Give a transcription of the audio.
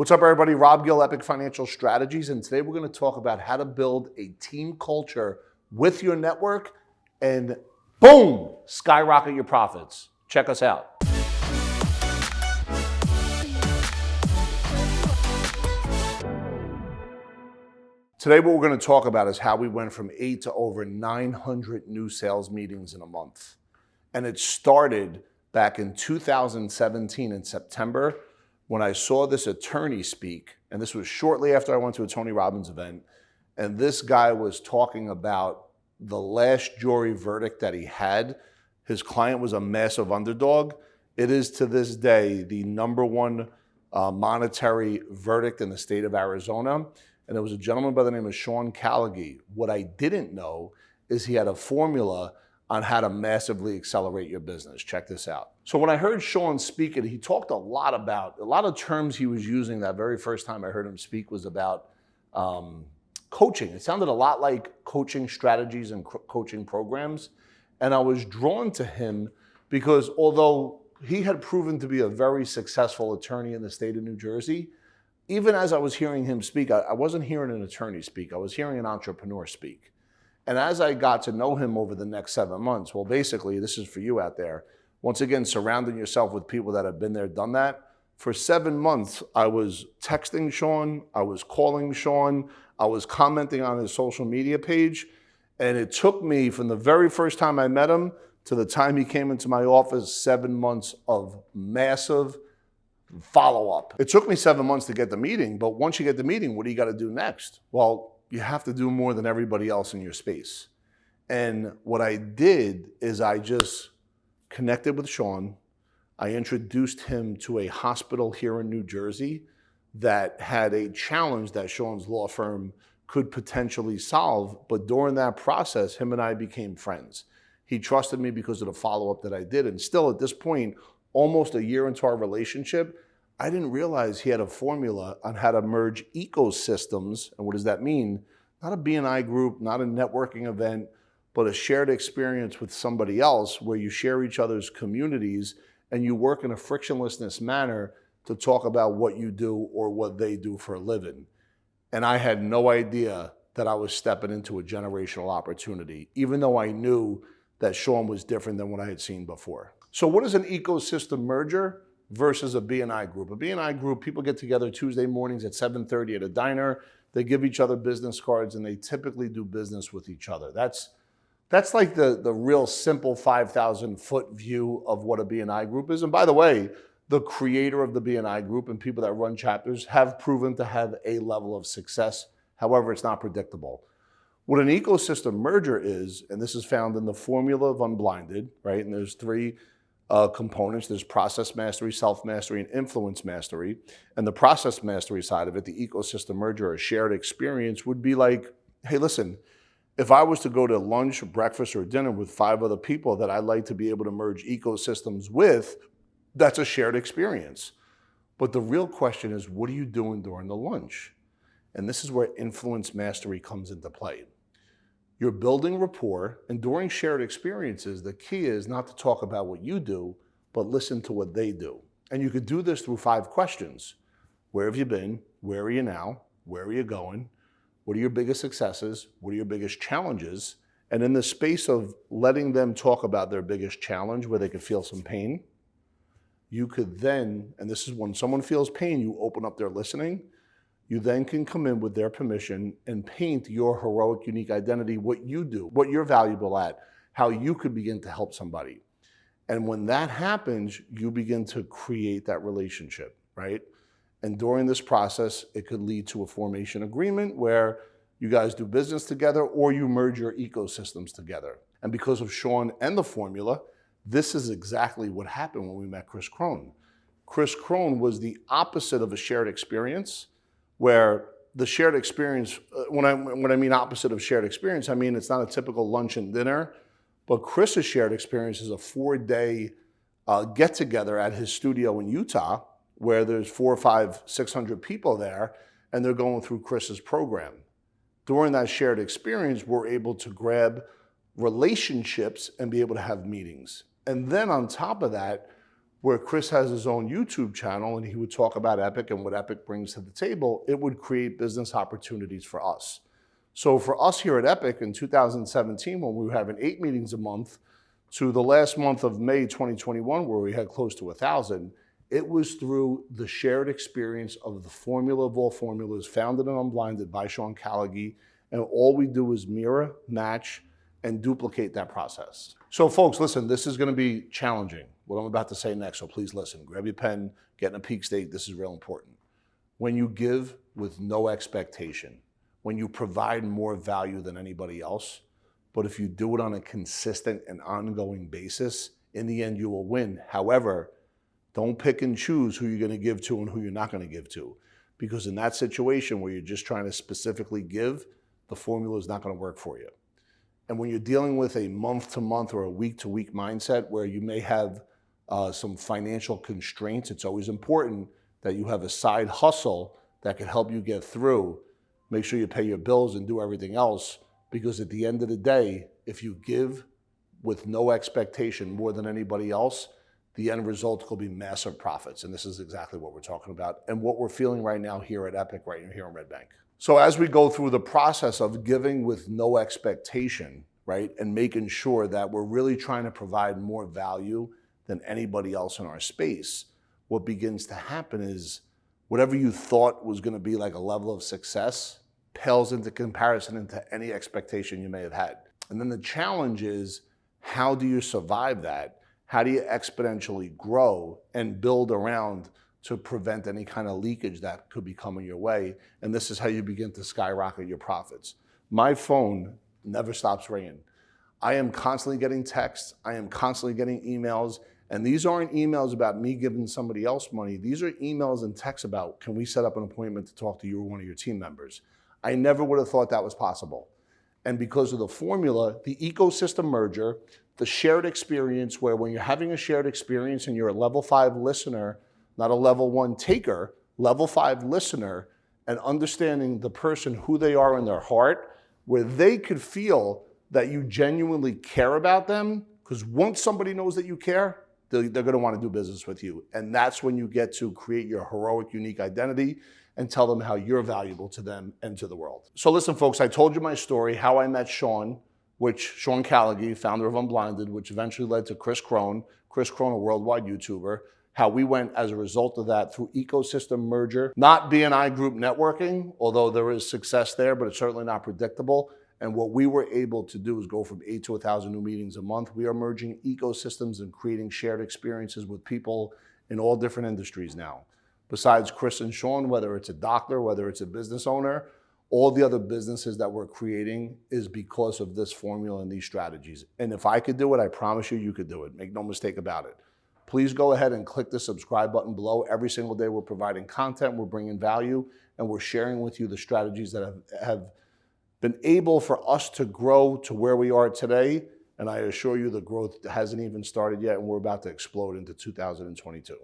What's up, everybody? Rob Gill, Epic Financial Strategies, and today we're going to talk about how to build a team culture with your network and boom, skyrocket your profits. Check us out. Today what we're going to talk about is how we went from 8 to over 900 new sales meetings in a month. And it started back in 2017 in September when I saw this attorney speak, and this was shortly after I went to a Tony Robbins event, and this guy was talking about the last jury verdict that he had. His client was a massive underdog. It is to this day the number one monetary verdict in the state of Arizona, and it was a gentleman by the name of Sean Callaghy. What I didn't know is he had a formula on how to massively accelerate your business. Check this out. So when I heard Sean speak it, he talked a lot of terms he was using that very first time I heard him speak was about coaching. It sounded a lot like coaching strategies and coaching programs. And I was drawn to him because although he had proven to be a very successful attorney in the state of New Jersey, even as I was hearing him speak, I wasn't hearing an attorney speak, I was hearing an entrepreneur speak. And as I got to know him over the next 7 months, well, basically, this is for you out there. Once again, surrounding yourself with people that have been there, done that. For 7 months, I was texting Sean, I was calling Sean, I was commenting on his social media page. And it took me from the very first time I met him to the time he came into my office, 7 months of massive follow-up. It took me 7 months to get the meeting, but once you get the meeting, what do you got to do next? Well, you have to do more than everybody else in your space. And what I did is I just connected with Sean. I introduced him to a hospital here in New Jersey that had a challenge that Sean's law firm could potentially solve. But during that process, him and I became friends. He trusted me because of the follow-up that I did. And still at this point, almost a year into our relationship, I didn't realize he had a formula on how to merge ecosystems. And what does that mean? Not a BNI group, not a networking event, but a shared experience with somebody else where you share each other's communities and you work in a frictionlessness manner to talk about what you do or what they do for a living. And I had no idea that I was stepping into a generational opportunity, even though I knew that Sean was different than what I had seen before. So what is an ecosystem merger versus a BNI group? A BNI group, people get together Tuesday mornings at 7:30 at a diner. They give each other business cards and they typically do business with each other. That's like the real simple 5,000-foot view of what a BNI group is. And by the way, the creator of the BNI group and people that run chapters have proven to have a level of success. However, it's not predictable. What an ecosystem merger is, and this is found in the formula of Unblinded, right? And there's three components. There's process mastery, self-mastery, and influence mastery. And the process mastery side of it, the ecosystem merger, a shared experience would be like, hey, listen, if I was to go to lunch, breakfast, or dinner with 5 other people that I'd like to be able to merge ecosystems with, that's a shared experience. But the real question is, what are you doing during the lunch? And this is where influence mastery comes into play. You're building rapport, and during shared experiences, the key is not to talk about what you do, but listen to what they do. And you could do this through 5 questions. Where have you been? Where are you now? Where are you going? What are your biggest successes? What are your biggest challenges? And in the space of letting them talk about their biggest challenge where they could feel some pain, you could then, and this is when someone feels pain, you open up their listening. You then can come in with their permission and paint your heroic, unique identity, what you do, what you're valuable at, how you could begin to help somebody. And when that happens, you begin to create that relationship, right? And during this process, it could lead to a formation agreement where you guys do business together or you merge your ecosystems together. And because of Sean and the formula, this is exactly what happened when we met Chris Crone. Chris Crone was the opposite of a shared experience, where the shared experience, when I mean opposite of shared experience, I mean it's not a typical lunch and dinner, but Chris's shared experience is a 4-day get-together at his studio in Utah, where there's 400, 500, 600 people there, and they're going through Chris's program. During that shared experience, we're able to grab relationships and be able to have meetings. And then on top of that, Where Chris has his own YouTube channel and he would talk about Epic and what Epic brings to the table, it would create business opportunities for us. So for us here at Epic in 2017, when we were having 8 meetings a month, to the last month of May 2021, where we had close to 1,000, it was through the shared experience of the formula of all formulas, founded and unblinded by Sean Callaghy. And all we do is mirror, match, and duplicate that process. So folks, listen, this is gonna be challenging, what I'm about to say next, so please listen. Grab your pen, get in a peak state, this is real important. When you give with no expectation, when you provide more value than anybody else, but if you do it on a consistent and ongoing basis, in the end you will win. However, don't pick and choose who you're gonna give to and who you're not gonna give to. Because in that situation where you're just trying to specifically give, the formula is not gonna work for you. And when you're dealing with a month-to-month or a week-to-week mindset where you may have some financial constraints, it's always important that you have a side hustle that can help you get through. Make sure you pay your bills and do everything else, because at the end of the day, if you give with no expectation more than anybody else, the end result will be massive profits. And this is exactly what we're talking about and what we're feeling right now here at Epic, right here in Red Bank. So as we go through the process of giving with no expectation, right, and making sure that we're really trying to provide more value than anybody else in our space, what begins to happen is whatever you thought was going to be like a level of success pales into comparison into any expectation you may have had. And then the challenge is, how do you survive that? How do you exponentially grow and build around to prevent any kind of leakage that could be coming your way? And this is how you begin to skyrocket your profits. My phone never stops ringing. I am constantly getting texts. I am constantly getting emails. And these aren't emails about me giving somebody else money. These are emails and texts about, can we set up an appointment to talk to you or one of your team members? I never would have thought that was possible. And because of the formula, the ecosystem merger, the shared experience, where when you're having a shared experience and you're a level 5 listener, not a level 1 taker, level 5 listener, and understanding the person, who they are in their heart, where they could feel that you genuinely care about them, because once somebody knows that you care, they're going to want to do business with you. And that's when you get to create your heroic, unique identity and tell them how you're valuable to them and to the world. So listen, folks, I told you my story, how I met Sean Callaghy, founder of Unblinded, which eventually led to Chris Crone, a worldwide YouTuber, how we went as a result of that through ecosystem merger, not BNI group networking, although there is success there, but it's certainly not predictable. And what we were able to do is go from 8 to 1,000 new meetings a month. We are merging ecosystems and creating shared experiences with people in all different industries now. Besides Chris and Sean, whether it's a doctor, whether it's a business owner, all the other businesses that we're creating is because of this formula and these strategies. And if I could do it, I promise you, you could do it. Make no mistake about it. Please go ahead and click the subscribe button below. Every single day we're providing content, we're bringing value, and we're sharing with you the strategies that have been able for us to grow to where we are today. And I assure you the growth hasn't even started yet, and we're about to explode into 2022.